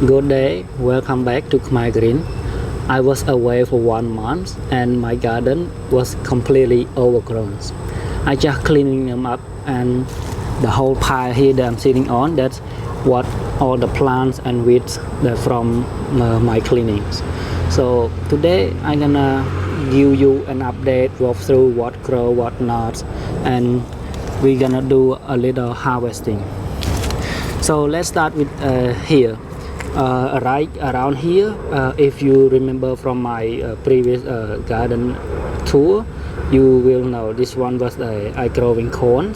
Good day, welcome back to Khmer Green. I was away for 1 month and my garden was completely overgrown. I just cleaning them up and the whole pile here that I'm sitting on, that's what all the plants and weeds that from my cleanings. So today I'm gonna give you an update, walk through what grow, what not, and we're gonna do a little harvesting. So let's start with here. Right around here, if you remember from my previous garden tour, you will know this one was I growing corn.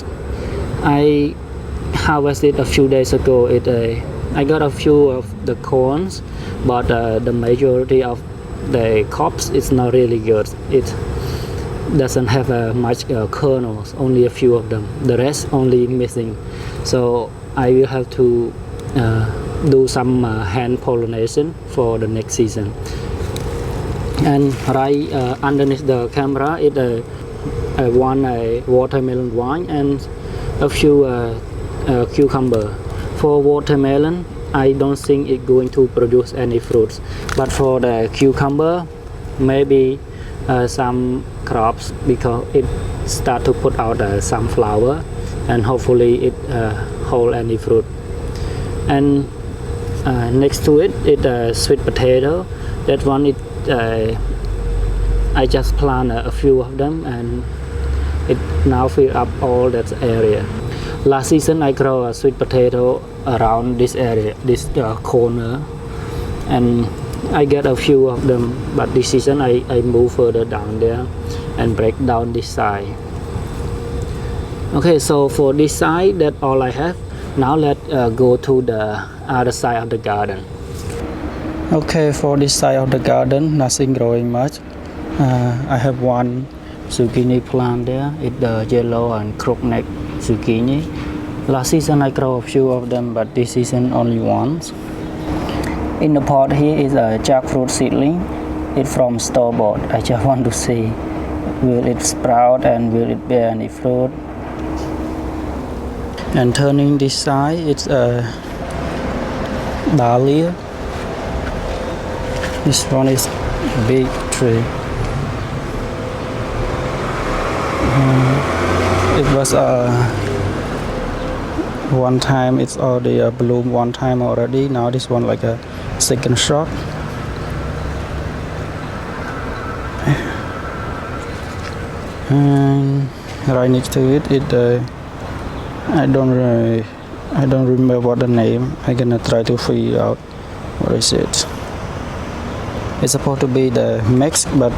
I harvested a few days ago. I got a few of the corns, but the majority of the crops is not really good. It doesn't have much kernels, only a few of them. The rest only missing. So I will have to do some hand pollination for the next season. And right underneath the camera is a watermelon vine and a few cucumber. For watermelon, I don't think it's going to produce any fruits, but for the cucumber, maybe some crops, because it start to put out some flower, and hopefully it hold any fruit. And next to it is a sweet potato. That one I just plant a few of them and it now fill up all that area. Last season I grow a sweet potato around this area, this corner, and I get a few of them, but this season I move further down there and break down this side. Okay, so for this side, that's all I have. Now let's go to the other side of the garden. Okay, for this side of the garden, nothing growing much. I have one zucchini plant there. It's the yellow and crookneck zucchini. Last season I grow a few of them, but this season only once. In the pot here is a jackfruit seedling. It's from store-bought. I just want to see, will it sprout and will it bear any fruit? And turning this side, it's a dahlia. This one is a big tree. It was one time, it's already bloomed one time already. Now this one like a second shot. And right next to it, I don't remember what the name. I'm gonna try to figure out what is it. It's supposed to be the mix, but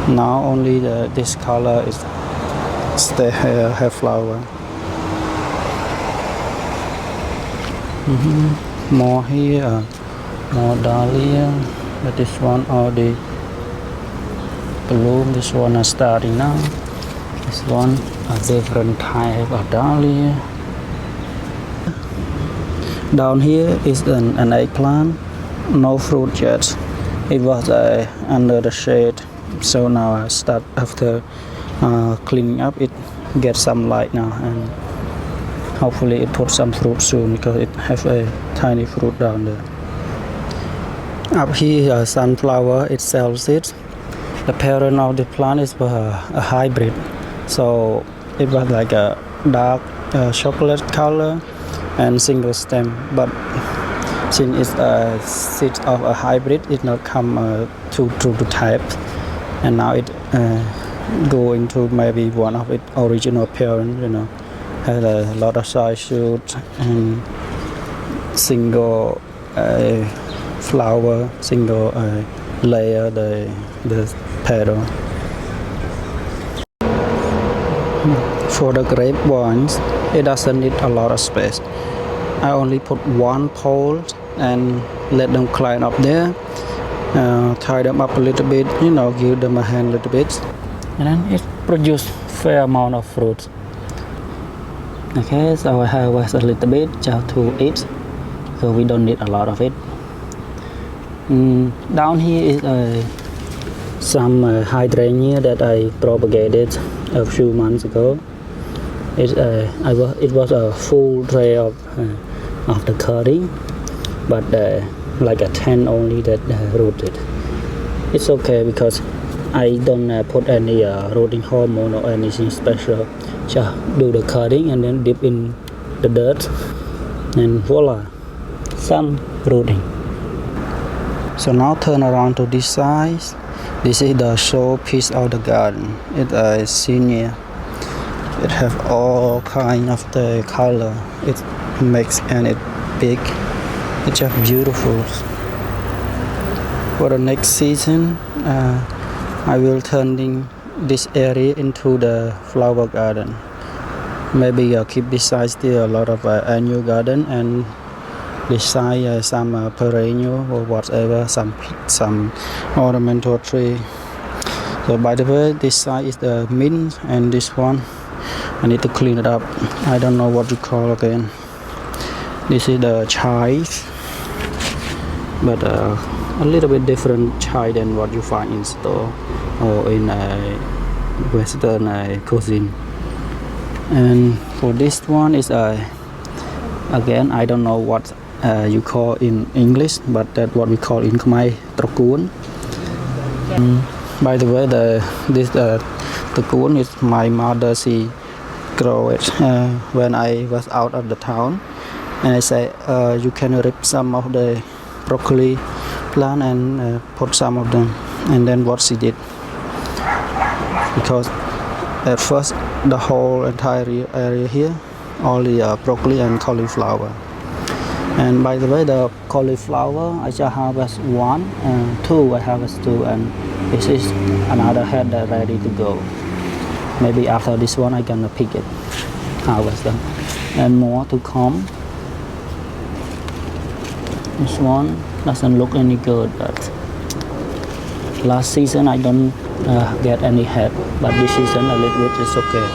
now only this color is still have flower. More here, more dahlia, but this one already bloom. This one is starting now. This one a different type of dahlia. Down here is an eggplant, no fruit yet. It was under the shade, so now I start after cleaning up. It gets some light now, and hopefully it puts some fruit soon because it has a tiny fruit down there. Up here, sunflower itself seeds. The parent of the plant is a hybrid, so it was like a dark chocolate color and single stem, but since it's a seed of a hybrid, it not come to the type, and now it go into maybe one of its original parent, has a lot of side shoot and single flower, single layer the petal. For the grapevines, it doesn't need a lot of space. I only put one pole and let them climb up there, tie them up a little bit, give them a hand a little bit, and then it produces fair amount of fruit. Okay, so I harvest a little bit just to eat, so we don't need a lot of it. Down here is some hydrangea that I propagated a few months ago. It was a full tray of the cutting, but like a 10 only that rooted. It's okay because I don't put any rooting hormone or anything special. Just do the cutting and then dip in the dirt, and voila, some rooting. So now turn around to this side. This is the showpiece of the garden. It's a senior. It have all kind of the color. It makes and it big. It's just beautiful. For the next season, I will turning this area into the flower garden. Maybe keep this side still a lot of annual garden, and this side some perennial or whatever, some ornamental tree. So by the way, this side is the mint, and this one I need to clean it up. I don't know what to call again. This is the chive, but a little bit different chive than what you find in store or in a Western cuisine. And for this one is again, I don't know what you call in English, but that's what we call in Khmer Trokun. By the way, this Trokun is my mother. She grow it when I was out of the town, and I say you can rip some of the broccoli plant and put some of them, and then what she did, because at first the whole entire area here only broccoli and cauliflower. And by the way, the cauliflower I just harvest one and two. I harvest two, and this is another head that ready to go. Maybe after this one I gonna pick it, harvest them, and more to come. This one doesn't look any good, but last season I don't get any head, but this season a little bit is okay.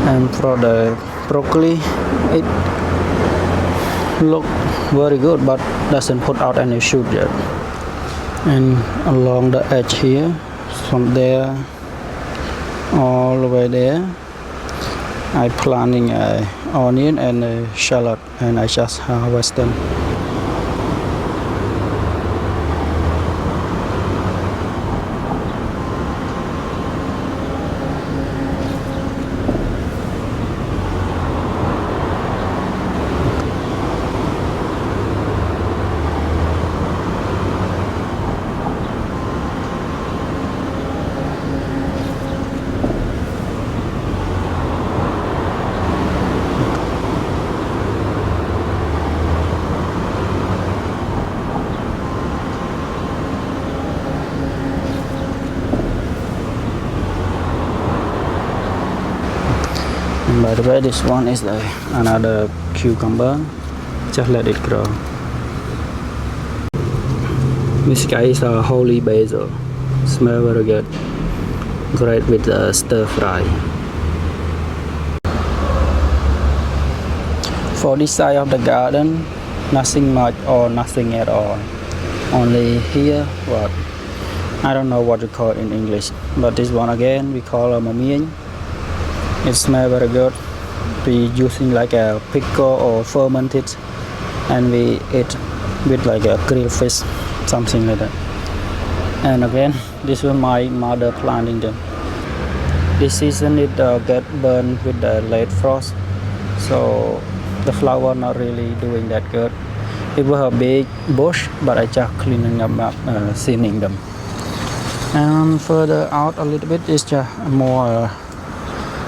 And for the broccoli, it look very good, but doesn't put out any shoot yet. And along the edge here, from there all the way there, I planting onion and shallot, and I just harvest them. And by the way, this one is another cucumber. Just let it grow. This guy is a holy basil. Smell very good. Great with stir fry. For this side of the garden, nothing much or nothing at all. Only here, what I don't know what to call it in English, but this one again we call a mamien. It smells very good. We using like a pickle or fermented, and we eat with like a grilled fish, something like that. And again, this was my mother planting them. This season it get burned with the late frost, so the flower not really doing that good. It was a big bush, but I just cleaning them up, thinning them. And further out a little bit is just more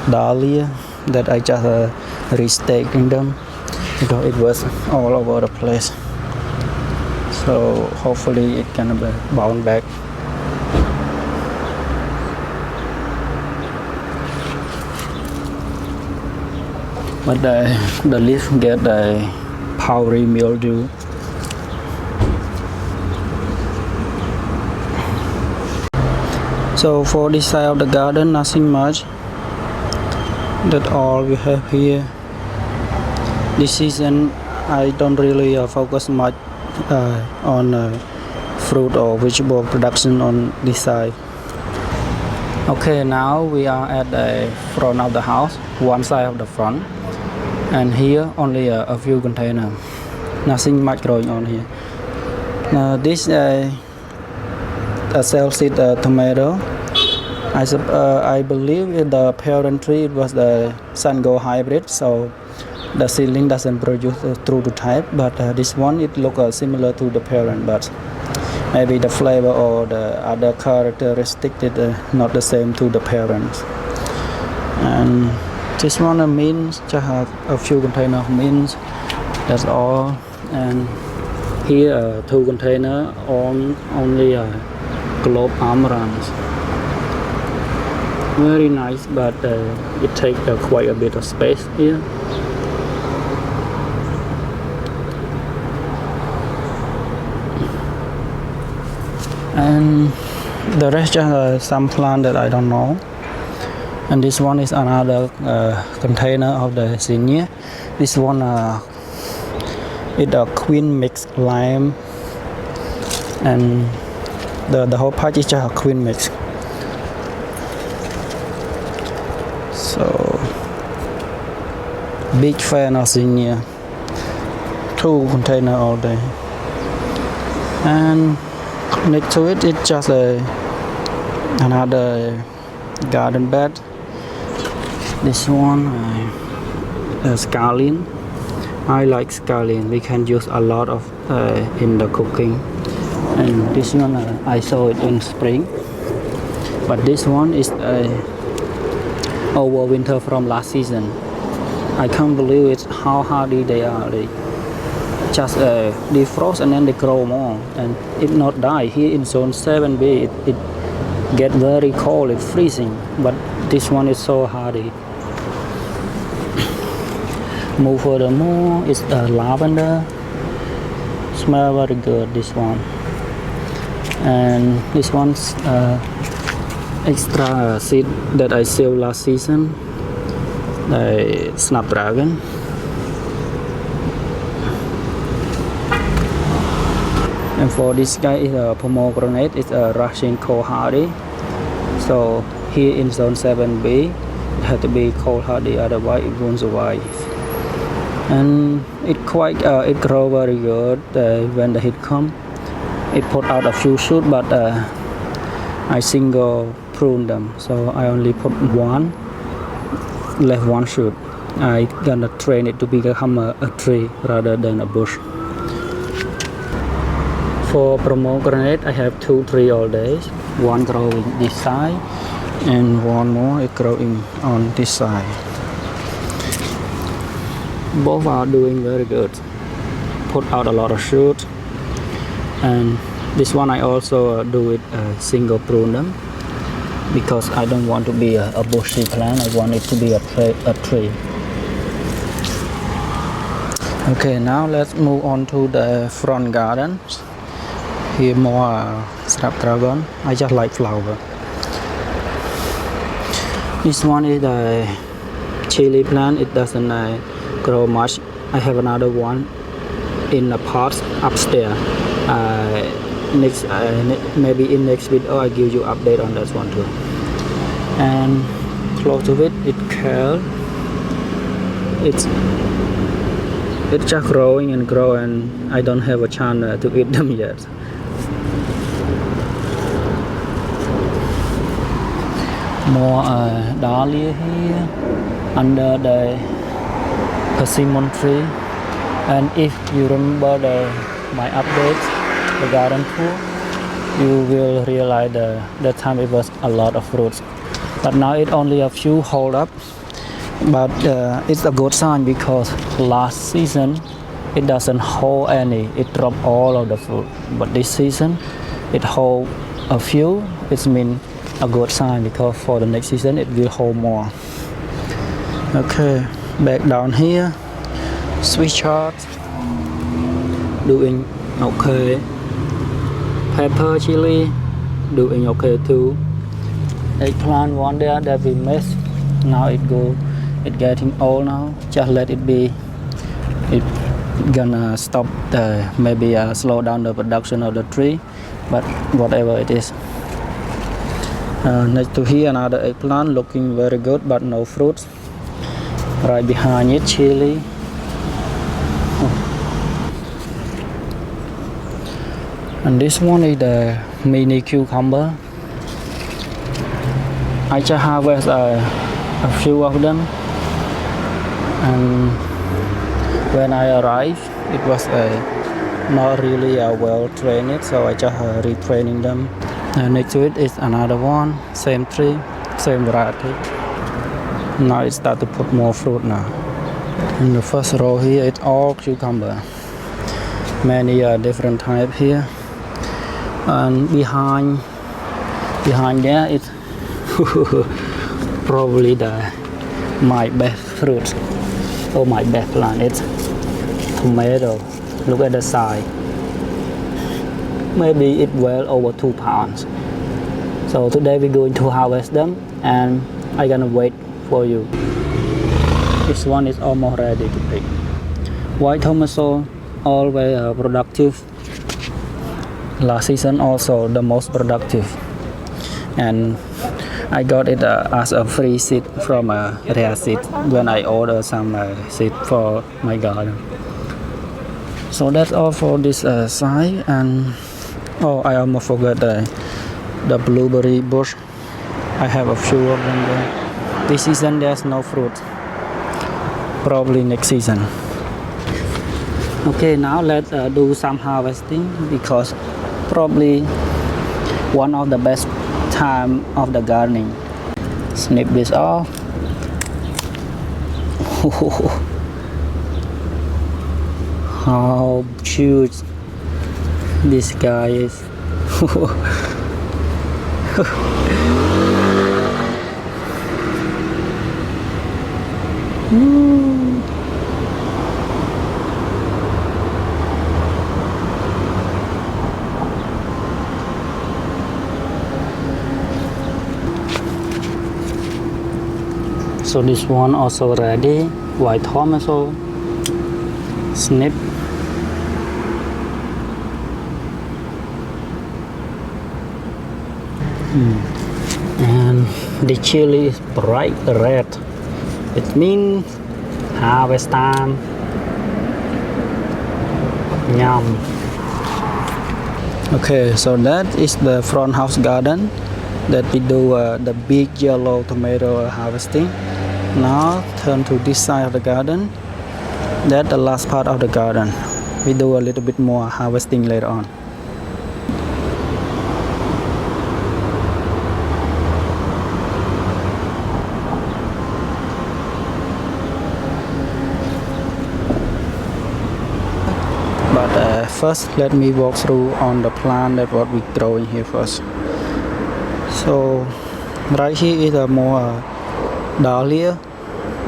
dahlia that I just restaking them because it was all over the place. So hopefully it can bounce back. But the leaf get a powdery mildew. So for this side of the garden, nothing much. That's all we have here. This season I don't really focus much on fruit or vegetable production on this side. Okay, now we are at the front of the house, one side of the front, and here only a few containers. nothing much growing on here. Now this a cell seed tomato. I believe the parent tree it was the Sungo hybrid, so the seedling doesn't produce true to type, but this one it looks similar to the parent, but maybe the flavor or the other characteristic is not the same to the parent. And this one means just have a few containers of mint, that's all. And here 2 containers on only globe amaranth. Very nice, but it takes quite a bit of space here. And the rest are some plant that I don't know. And this one is another container of the zinnia. This one is a queen mix lime, and the whole patch is just a queen mix. So big fan of zinnia. 2 container all day. And next to it, it's just another garden bed. This one scallion. I like scallion. We can use a lot of in the cooking. And this one I saw it in spring, but this one is over winter from last season. I can't believe it how hardy they are. They just defrost and then they grow more, and it not die. Here in zone 7B it get very cold, it's freezing, but this one is so hardy. Move furthermore, it's lavender, smell very good, this one. And this one's extra seed that I sold last season, the snapdragon. And for this guy is a pomegranate, it's a Russian cold hardy. So here in zone 7B it has to be cold hardy, otherwise it won't survive. And it grow very good when the heat come. It put out a few shoots, but I single prune them, so I only put one, left 1 shoot. I gonna train it to become a tree rather than a bush. For pomegranate, I have 2 trees all days. One growing this side, and one more is growing on this side. Both are doing very good. Put out a lot of shoots. And this one I also do it single prune them, because I don't want to be a bushy plant. I want it to be a tree. Okay, now let's move on to the front garden. Here more snapdragon. I just like flower. This one is the chili plant. It doesn't grow much. I have another one in a pot upstairs. Maybe in next video I give you update on that one too. And close to it, kale. It's just growing and growing, and I don't have a chance to eat them yet. More dahlia here under the persimmon tree. And if you remember my updates, the garden tour, you will realize that time it was a lot of fruits, but now it only a few hold up. But it's a good sign, because last season it doesn't hold any, it dropped all of the fruit, but this season it hold a few. It means a good sign, because for the next season it will hold more. Okay, back down here, sweet chard doing okay. Pepper chili doing okay too. Eggplant one there that we missed, now it getting old now. Just let it be. It gonna stop maybe slow down the production of the tree, but whatever it is. Next to here, another eggplant looking very good, but no fruits. Right behind it, chili. And this one is the mini cucumber. I just harvest a few of them, and when I arrived it was not really well trained, so I just retraining them. And next to it is another one, same tree, same variety. Now it start to put more fruit now. In the first row here it's all cucumber, many different type here. And behind there it's probably my best fruit or my best plant. It's tomato. Look at the size. Maybe it well over 2 pounds. So today we're going to harvest them, and I'm gonna wait for you. This one is almost ready to pick. White tomato always productive. Last season also the most productive, and I got it as a free seed from Rare Seed when I ordered some seed for my garden. So that's all for this side. And oh, I almost forgot the blueberry bush. I have a few of them there. This season there's no fruit, probably next season. Okay, now let's do some harvesting, because probably one of the best time of the gardening. Snip this off. How huge this guy is. So this one also ready. White tomato. Snip. And the chili is bright red. It means harvest time. Yum. Okay, so that is the front house garden that we do the big yellow tomato harvesting. Now turn to this side of the garden. That's the last part of the garden. We do a little bit more harvesting later on. But first let me walk through on the plant that what we growing here first. So right here is a more dahlia.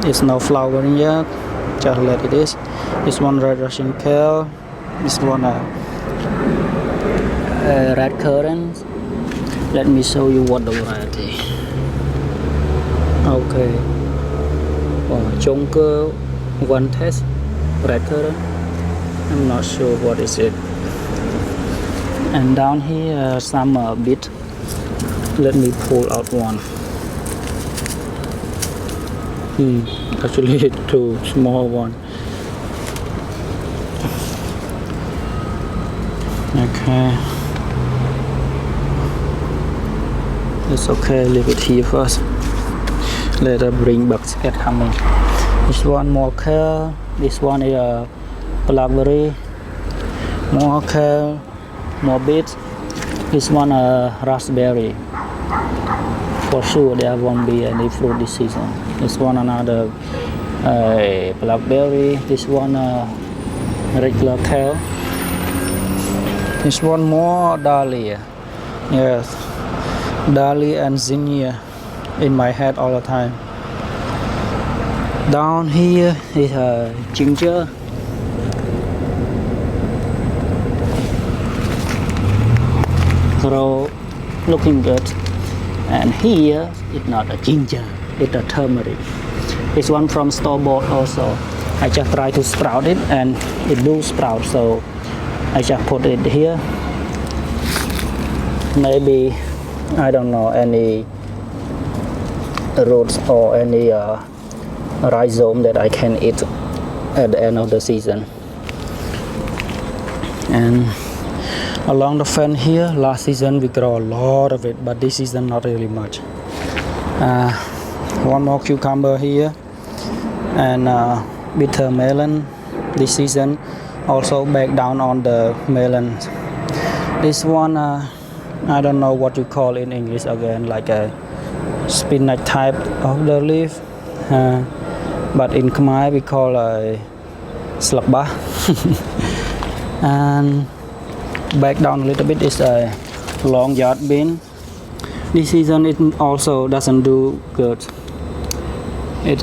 It's no flowering yet, just let it is. This one red Russian kale. This one red currants. Let me show you what the variety. Okay. Jonker one test red currant. I'm not sure what is it. And down here some bit. Let me pull out one. Actually two small one. Okay. It's okay, leave it here first. Later bring basket coming. This one more kale. This one is a blackberry. More kale. More beets. This one a raspberry. For sure there won't be any fruit this season. This one another blackberry. This one regular kale. This one more dahlia. Yes, dahlia and zinnia in my head all the time. Down here is ginger. So looking good. And here it's not a ginger, it's a turmeric. This one from store-bought also. I just try to sprout it and it do sprout, so I just put it here. Maybe, I don't know, any roots or any rhizome that I can eat at the end of the season. And Along the fence here, last season we grow a lot of it, but this season not really much. One more cucumber here, and bitter melon. This season also back down on the melon. This one, I don't know what you call in English again, like a spinach type of the leaf, but in Khmer we call a slakba. And back down a little bit is a long yard bean. This season it also doesn't do good. It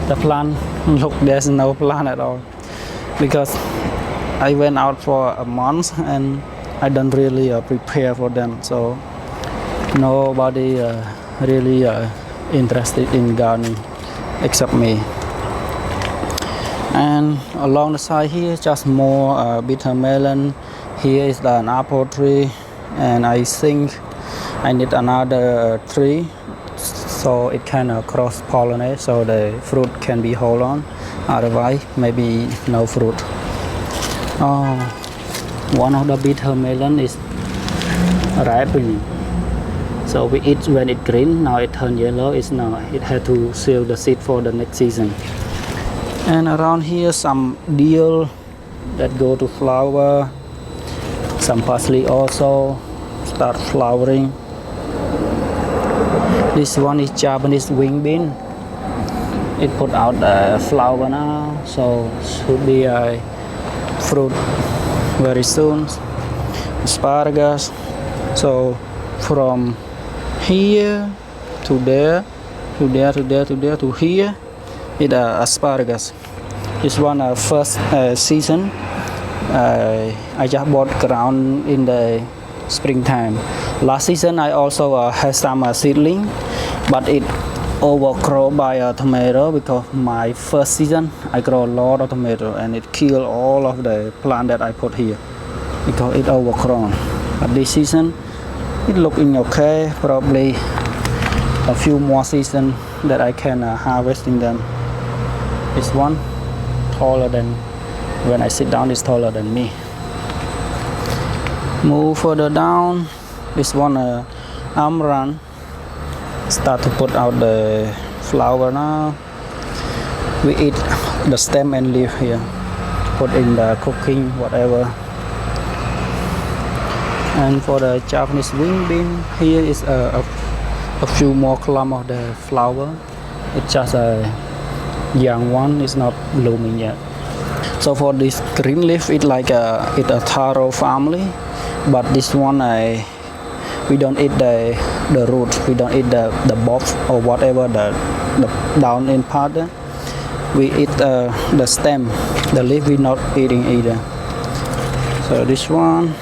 the plant, look, there's no plant at all, because I went out for a month and I don't really prepare for them, so nobody really interested in gardening except me. And along the side here, just more bitter melon. Here is an apple tree, and I think I need another tree so it can cross pollinate, so the fruit can be hold on. Otherwise, maybe no fruit. Oh, one of the bitter melon is ripening. So we eat when it green. Now it turn yellow. It's now it had to save the seed for the next season. And around here some dill that go to flower. Some parsley also start flowering. This one is Japanese wing bean. It put out a flower now, so should be a fruit very soon. Asparagus. So from here to there, to there, to there, to there, to here, it asparagus. This one first season. I just bought ground in the springtime. Last season I also had some seedling, but it overgrown by a tomato, because my first season I grow a lot of tomato and it killed all of the plant that I put here because it overgrown. But this season it looking okay. Probably a few more seasons that I can harvesting them. This one taller than, when I sit down it's taller than me. Move further down. This one amaranth start to put out the flower now. We eat the stem and leaf here, put in the cooking, whatever. And for the Japanese wing bean, here is a few more clump of the flower. It's just a young one, it's not blooming yet. So for this green leaf, it's like a taro family, but this one we don't eat the root, we don't eat the bulb or whatever the down in part. We eat the stem, the leaf we're not eating either. So this one,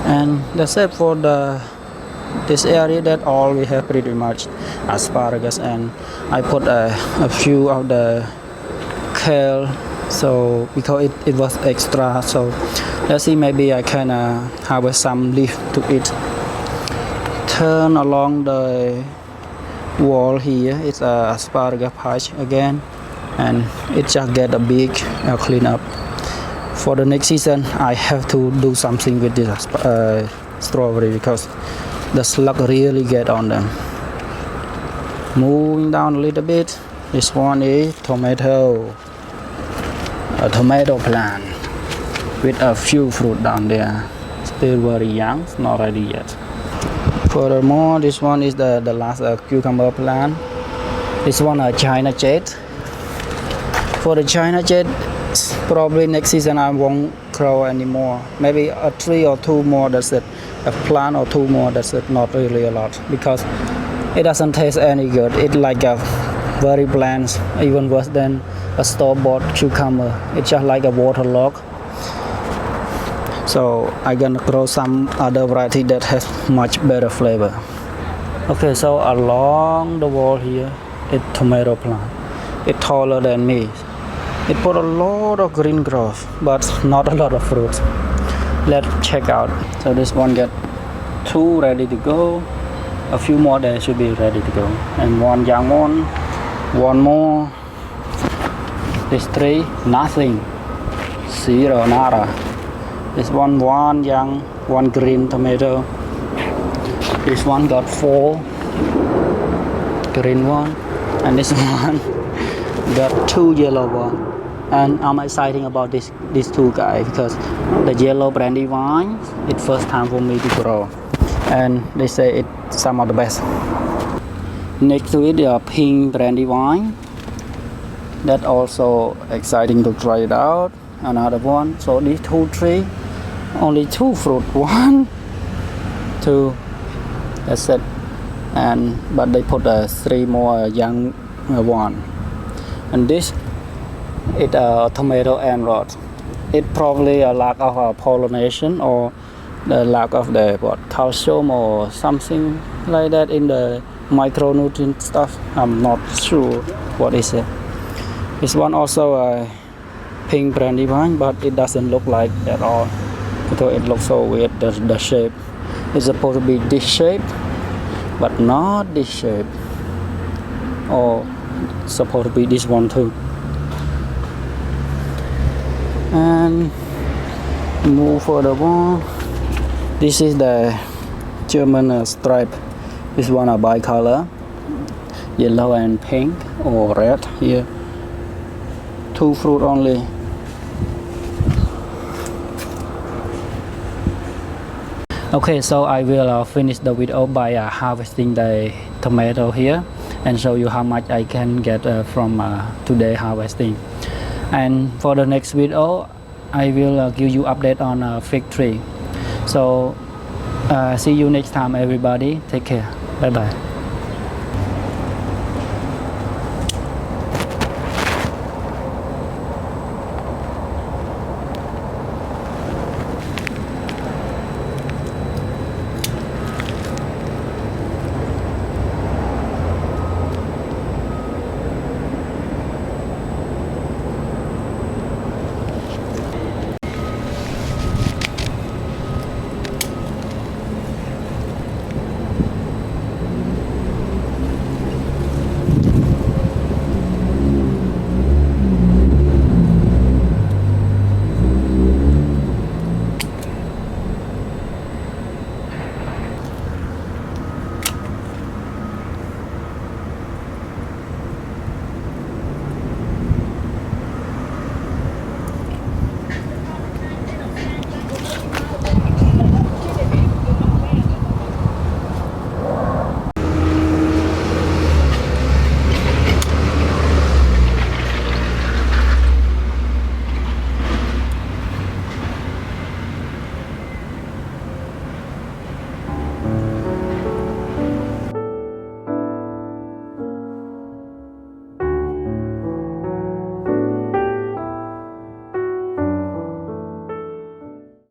and that's it for this area. That all we have pretty much asparagus, and I put a few of the kale, so because it was extra. So let's see, maybe I can harvest some leaf to eat. Turn along the wall here, it's a asparagus patch again, and it just get a big clean up. For the next season I have to do something with this strawberry, because the slug really get on them. Moving down a little bit, this one is tomato, a tomato plant with a few fruit down there, still very young, not ready yet. Furthermore, this one is the last cucumber plant. This one a China jade. For the China jade, probably next season I won't grow anymore. Maybe a tree or two more, that's it. A plant or two more, that's it. Not really a lot, because it doesn't taste any good. It's like a very bland, even worse than a store-bought cucumber. It's just like a waterlogged. So I'm gonna grow some other variety that has much better flavor. Okay, so along the wall here, it's tomato plant. It's taller than me. It put a lot of green growth, but not a lot of fruit. Let's check out. So this one got two ready to go. A few more there should be ready to go. And one young one more. This three, nothing. Zero, nada. This one young, one green tomato. This one got 4 green one, and this one got 2 yellow one. And I'm excited about these 2 guys because the yellow brandywine, it's first time for me to grow, and they say it's some of the best. Next to it, the pink brandywine. That also exciting to try it out. Another one. So these 2 trees, only 2 fruit. 1, 2. That's it. But they put 3 more young one. And this is a tomato and rod. It probably a lack of pollination or the lack of the calcium or something like that in the micronutrient stuff. I'm not sure what is it. This one also a pink brandywine, but it doesn't look like at all because it looks so weird. The shape is supposed to be this shape, but not this shape. Or supposed to be this one too. And move further on. This is the German stripe. This one are bicolor, yellow and pink or red here. 2 fruit only. Okay, so I will finish the video by harvesting the tomato here and show you how much I can get from today harvesting. And for the next video, I will give you update on fig tree. So see you next time, everybody. Take care. Bye bye.